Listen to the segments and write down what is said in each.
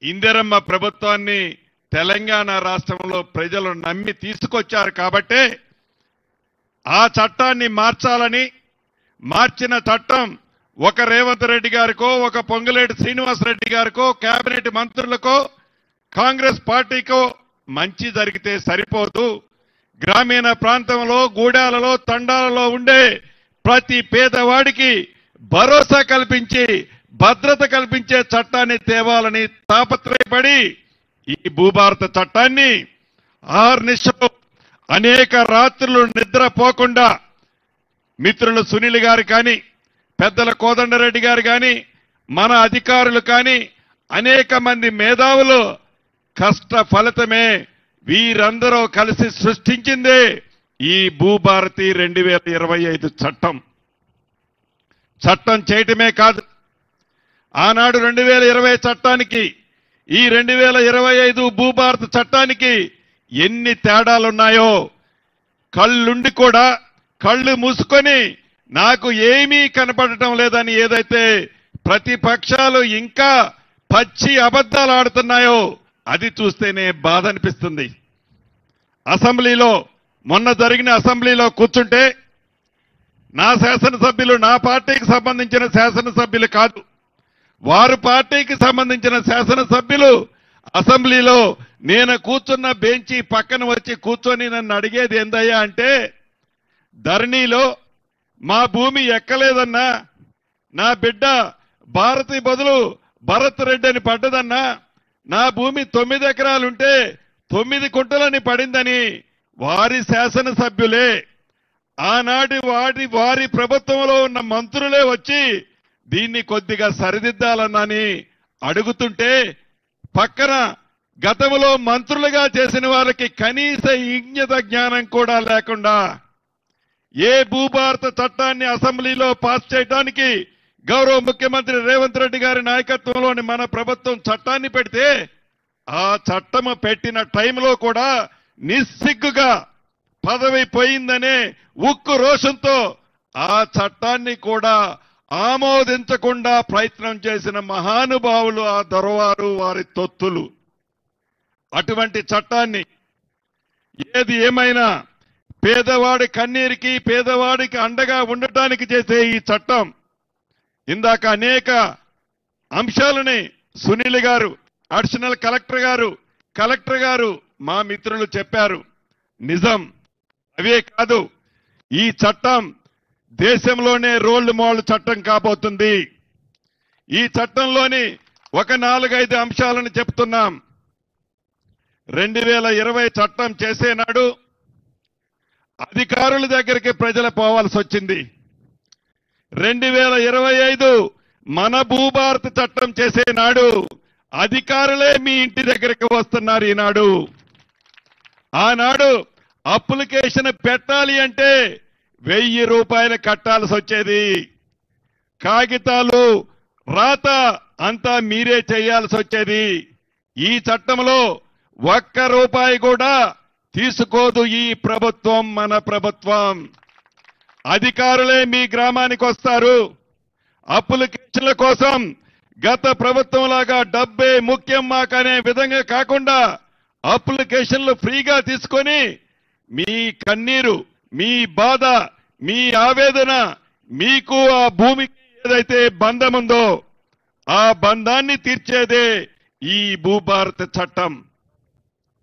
ఇందిరమ్మ ప్రభుత్వాన్ని తెలంగాణ రాష్ట్రంలో ప్రజలు నమ్మి తీసుకొచ్చారు కాబట్టే ఆ చట్టాన్ని మార్చాలని, మార్చిన చట్టం ఒక రేవంత్ రెడ్డి గారికో, ఒక పొంగులేటి శ్రీనివాసరెడ్డి గారికో, కేబినెట్ మంత్రులకో, కాంగ్రెస్ పార్టీకో మంచి జరిగితే సరిపోదు. గ్రామీణ ప్రాంతంలో, గూడాలలో, తండాలలో ఉండే ప్రతి పేదవాడికి భరోసా కల్పించి భద్రత కల్పించే చట్టాన్ని తేవాలని తాపత్రయపడి ఈ భూభారత చట్టాన్ని ఆర్నిశలో అనేక రాత్రులు నిద్రపోకుండా మిత్రులు సునీల్ గారు కానీ, పెద్దల కోదండరెడ్డి గారు కానీ, మన అధికారులు కానీ, అనేక మంది మేధావులు కష్ట ఫలితమే వీరందరూ కలిసి సృష్టించిందే ఈ భూభారతి 2025 చట్టం. చట్టం చేయటమే కాదు, ఆనాడు 2020 చట్టానికి ఈ 2025 భూభారత చట్టానికి ఎన్ని తేడాలున్నాయో కళ్ళుండి కూడా కళ్ళు మూసుకొని నాకు ఏమీ కనపడటం లేదని ఏదైతే ప్రతిపక్షాలు ఇంకా పచ్చి అబద్ధాలు ఆడుతున్నాయో అది చూస్తేనే బాధ అనిపిస్తుంది. అసెంబ్లీలో మొన్న జరిగిన అసెంబ్లీలో కూర్చుంటే నా శాసనసభ్యులు, నా పార్టీకి సంబంధించిన శాసనసభ్యులు కాదు, వారి పార్టీకి సంబంధించిన శాసనసభ్యులు అసెంబ్లీలో నేను కూర్చున్న బెంచి పక్కన వచ్చి కూర్చొని నన్ను అడిగేది ఏందయ్యా అంటే, ధరణిలో మా భూమి ఎక్కలేదన్నా, నా బిడ్డ భారతి బదులు భరత్ రెడ్డి అని పడ్డదన్నా, నా భూమి 9 ఎకరాలుంటే 9 కుంటలని పడిందని వారి శాసనసభ్యులే, ఆనాటి వారి ప్రభుత్వంలో ఉన్న మంత్రులే వచ్చి దీన్ని కొద్దిగా సరిదిద్దాలన్నని అడుగుతుంటే, పక్కన గతంలో మంత్రులుగా చేసిన వారికి కనీస ఇంగిత జ్ఞానం కూడా లేకుండా ఏ భూభారత చట్టాన్ని అసెంబ్లీలో పాస్ చేయడానికి గౌరవ ముఖ్యమంత్రి రేవంత్ రెడ్డి గారి నాయకత్వంలోని మన ప్రభుత్వం చట్టాన్ని పెడితే, ఆ చట్టము పెట్టిన టైంలో కూడా నిస్సిగ్గుగా పదవి పోయిందనే ఉక్కు రోషంతో ఆ చట్టాన్ని కూడా ఆమోదించకుండా ప్రయత్నం చేసిన మహానుభావులు ఆ దొరవారు, వారి తొత్తులు. అటువంటి చట్టాన్ని ఏది ఏమైనా పేదవాడి కన్నీరికి, పేదవాడికి అండగా ఉండటానికి చేసే ఈ చట్టం ఇందాక అనేక అంశాలని సునీల్ గారు, అడిషనల్ కలెక్టర్ గారు మా మిత్రులు చెప్పారు. నిజం. అవే కాదు, ఈ చట్టం దేశంలోనే రోల్ మోడల్ చట్టం కాబోతుంది. ఈ చట్టంలోని ఒక 4-5 అంశాలను చెప్తున్నాం. 2020 చట్టం చేసేనాడు అధికారుల దగ్గరికి ప్రజలు పోవాల్సి వచ్చింది. 2025 మన భూభారత చట్టం చేసేనాడు అధికారులే మీ ఇంటి దగ్గరికి వస్తున్నారు. ఈనాడు ఆనాడు అప్లికేషన్ పెట్టాలి అంటే 1000 రూపాయలు కట్టాల్సి వచ్చేది. కాగితాలు, రాత అంతా మీరే చేయాల్సి వచ్చేది. ఈ చట్టంలో 1 రూపాయి కూడా తీసుకోదు ఈ ప్రభుత్వం, మన ప్రభుత్వం. అధికారులే మీ గ్రామానికి వస్తారు. అప్లికేషన్ల కోసం గత ప్రభుత్వం లాగా డబ్బే ముఖ్యం మాకనే విధంగా కాకుండా అప్లికేషన్లు ఫ్రీగా తీసుకొని మీ కన్నీరు, మీ బాధ, మీ ఆవేదన, మీకు ఆ భూమికి ఏదైతే బంధం ఉందో ఆ బంధాన్ని తీర్చేదే ఈ భూభారత చట్టం.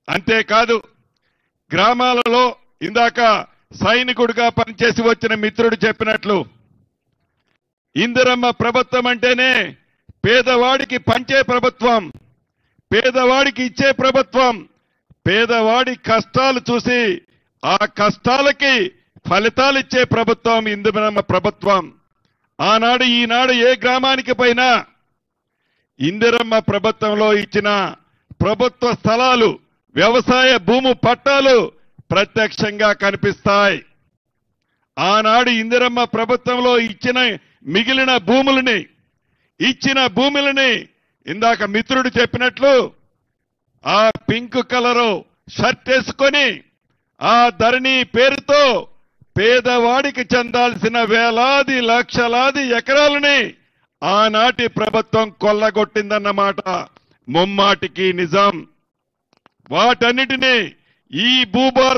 అంతేకాదు, గ్రామాలలో ఇందాక సైనికుడిగా పనిచేసి వచ్చిన మిత్రుడు చెప్పినట్లు ఇందిరమ్మ ప్రభుత్వం అంటేనే పేదవాడికి పంచే ప్రభుత్వం, పేదవాడికి ఇచ్చే ప్రభుత్వం, పేదవాడి కష్టాలు చూసి ఆ కష్టాలకి ఫలితాలు ఇచ్చే ప్రభుత్వం ఇందిరమ్మ ప్రభుత్వం. ఆనాడు ఈనాడు ఏ గ్రామానికి పోయినా ఇందిరమ్మ ప్రభుత్వంలో ఇచ్చిన ప్రభుత్వ స్థలాలు, వ్యవసాయ భూము పట్టాలు ప్రత్యక్షంగా కనిపిస్తాయి. ఆనాడు ఇందిరమ్మ ప్రభుత్వంలో మిగిలిన భూములని ఇందాక మిత్రుడు చెప్పినట్లు ఆ పింక్ కలరు షర్ట్ వేసుకొని ఆ ధరణి పేరుతో పేదవాడికి చెందాల్సిన వేలాది లక్షలాది ఎకరాలని ఆనాటి ప్రభుత్వం కొల్లగొట్టిందన్నమాట. ముమ్మాటికి నిజం. వాటన్నిటినీ ఈ భూభారత